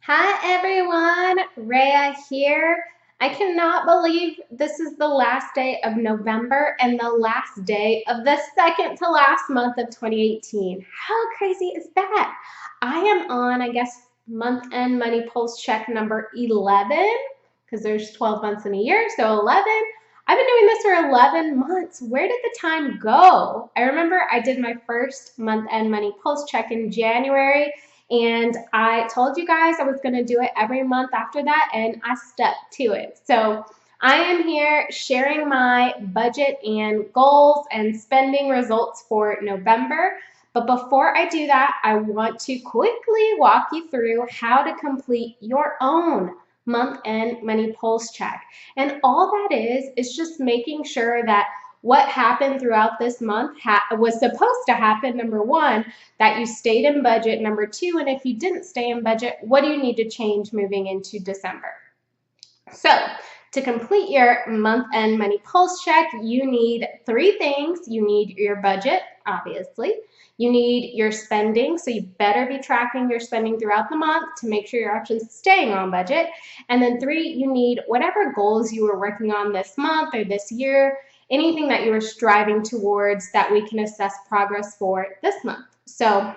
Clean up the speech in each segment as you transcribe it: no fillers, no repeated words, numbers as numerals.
Hi everyone, Rhea here. I cannot believe this is the last day of November and the last day of the second to last month of 2018. How crazy is that? I am on, month end money pulse check number 11 because there's 12 months in a year, so 11. I've been doing this for 11 months. Where did the time go? I remember I did my first month end money pulse check in January. And I told you guys I was going to do it every month after that, and I stuck to it. So I am here sharing my budget and goals and spending results for November. But before I do that, I want to quickly walk you through how to complete your own month-end money pulse check. And all that is just making sure that what happened throughout this month was supposed to happen, number one, that you stayed in budget, number two, and if you didn't stay in budget, what do you need to change moving into December? So to complete your month-end money pulse check, you need three things. You need your budget, obviously. You need your spending, so you better be tracking your spending throughout the month to make sure you're actually staying on budget. And then three, you need whatever goals you were working on this month or this year, anything that you were striving towards that we can assess progress for this month. So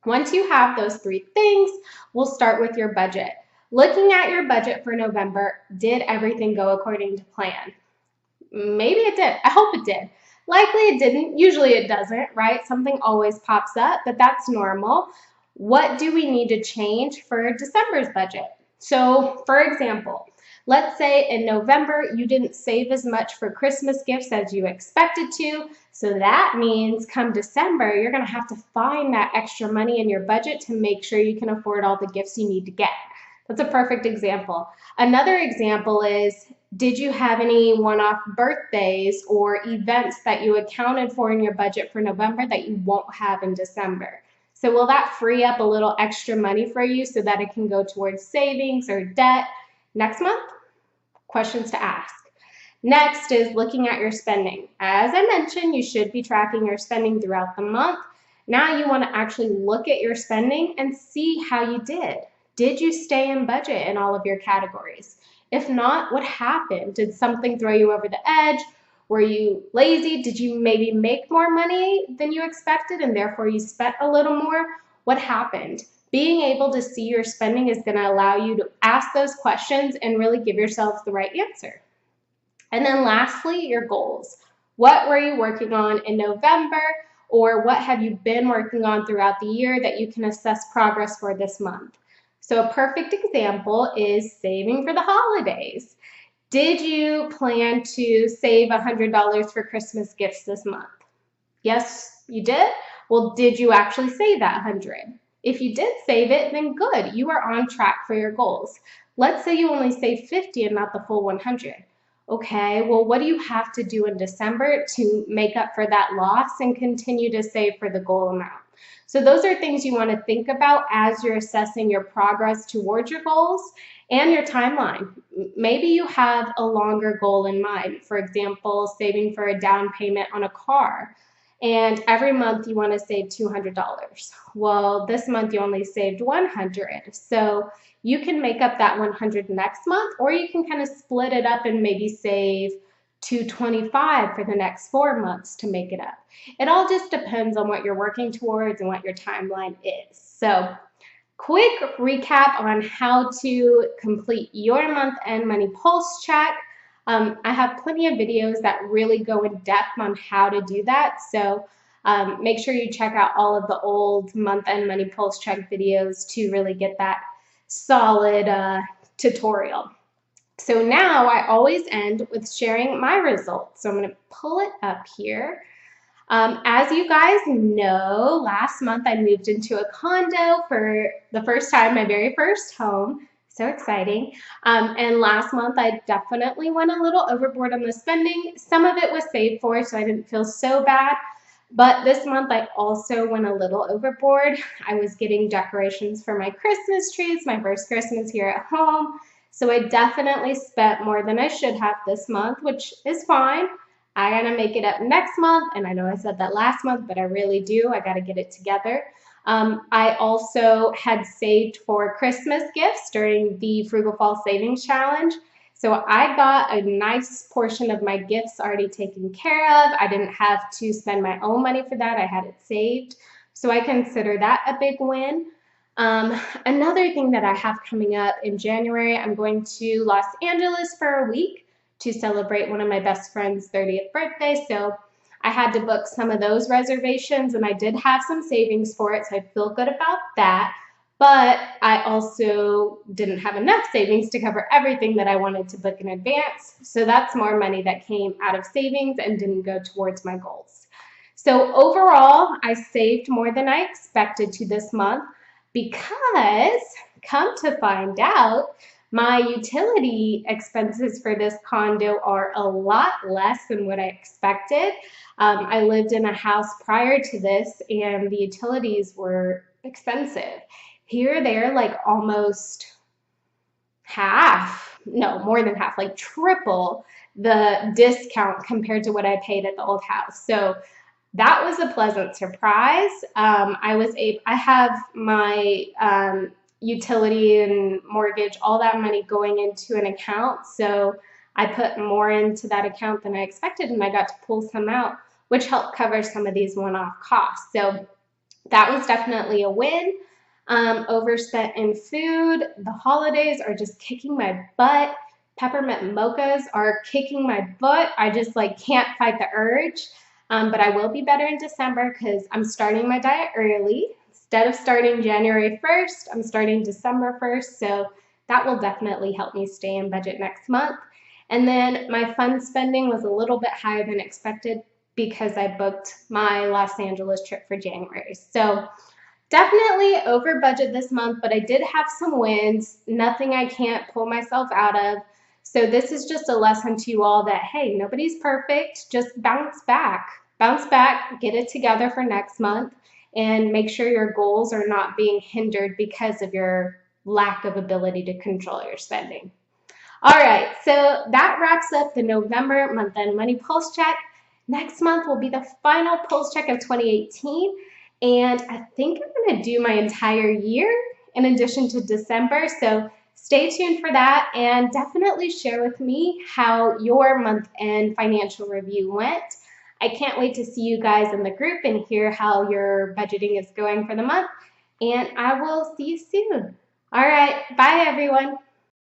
once you have those three things, we'll start with your budget. Looking at your budget for November, did everything go according to plan? Maybe it did. I hope it did. Likely it didn't. Usually it doesn't, right? Something always pops up, but that's normal. What do we need to change for December's budget? So, for example, let's say in November you didn't save as much for Christmas gifts as you expected to. So that means come December, you're going to have to find that extra money in your budget to make sure you can afford all the gifts you need to get. That's a perfect example. Another example is, did you have any one-off birthdays or events that you accounted for in your budget for November that you won't have in December? So will that free up a little extra money for you so that it can go towards savings or debt next month? Questions to ask. Next is looking at your spending. As I mentioned, you should be tracking your spending throughout the month. Now you want to actually look at your spending and see how you did. Did you stay in budget in all of your categories? If not, what happened? Did something throw you over the edge? Were you lazy? Did you maybe make more money than you expected and therefore you spent a little more? What happened? Being able to see your spending is going to allow you to ask those questions and really give yourself the right answer. And then lastly, your goals. What were you working on in November, or what have you been working on throughout the year that you can assess progress for this month? So a perfect example is saving for the holidays. Did you plan to save $100 for Christmas gifts this month? Yes, you did? Well, did you actually save that 100? If you did save it, then good, you are on track for your goals. Let's say you only saved 50 and not the full 100. Okay, well, what do you have to do in December to make up for that loss and continue to save for the goal amount? So those are things you want to think about as you're assessing your progress towards your goals and your timeline. Maybe you have a longer goal in mind. For example, saving for a down payment on a car. And every month you want to save $200. Well, this month you only saved 100. So you can make up that 100 next month, or you can kind of split it up and maybe save 225 for the next 4 months to make it up. It all just depends on what you're working towards and what your timeline is. So quick recap on how to complete your month-end money pulse check. I have plenty of videos that really go in depth on how to do that. So make sure you check out all of the old month-end money pulse check videos to really get that solid tutorial. So now I always end with sharing my results. So I'm going to pull it up here. As you guys know, last month I moved into a condo for the first time, my very first home. So exciting. And last month I definitely went a little overboard on the spending. Some of it was saved for, so I didn't feel so bad. But this month I also went a little overboard. I was getting decorations for my Christmas trees, my first Christmas here at home. So I definitely spent more than I should have this month, which is fine. I gotta make it up next month, and I know I said that last month, but I really do. I gotta get it together. I also had saved for Christmas gifts during the Frugal Fall Savings Challenge. So I got a nice portion of my gifts already taken care of. I didn't have to spend my own money for that. I had it saved. So I consider that a big win. Another thing that I have coming up in January, I'm going to Los Angeles for a week to celebrate one of my best friend's 30th birthday. So I had to book some of those reservations and I did have some savings for it, so I feel good about that. But I also didn't have enough savings to cover everything that I wanted to book in advance. So that's more money that came out of savings and didn't go towards my goals. So overall, I saved more than I expected to this month because, come to find out, my utility expenses for this condo are a lot less than what I expected. I lived in a house prior to this and the utilities were expensive. Here they're like almost half, no, more than half, like triple the discount compared to what I paid at the old house. So that was a pleasant surprise. I have my utility and mortgage, all that money going into an account. So I put more into that account than I expected, and I got to pull some out, which helped cover some of these one-off costs. So that was definitely a win. Overspent in food. The holidays are just kicking my butt. Peppermint mochas are kicking my butt. I just like can't fight the urge. But I will be better in December because I'm starting my diet early. Instead of starting January 1st, I'm starting December 1st. So that will definitely help me stay in budget next month. And then my fun spending was a little bit higher than expected because I booked my Los Angeles trip for January. So definitely over budget this month, but I did have some wins, nothing I can't pull myself out of. So this is just a lesson to you all that, hey, nobody's perfect. Just bounce back. Bounce back, get it together for next month, and make sure your goals are not being hindered because of your lack of ability to control your spending. All right, so that wraps up the November month-end money pulse check. Next month will be the final pulse check of 2018, and I think I'm going to do my entire year in addition to December, so stay tuned for that and definitely share with me how your month-end financial review went. I can't wait to see you guys in the group and hear how your budgeting is going for the month, and I will see you soon. All right, bye everyone.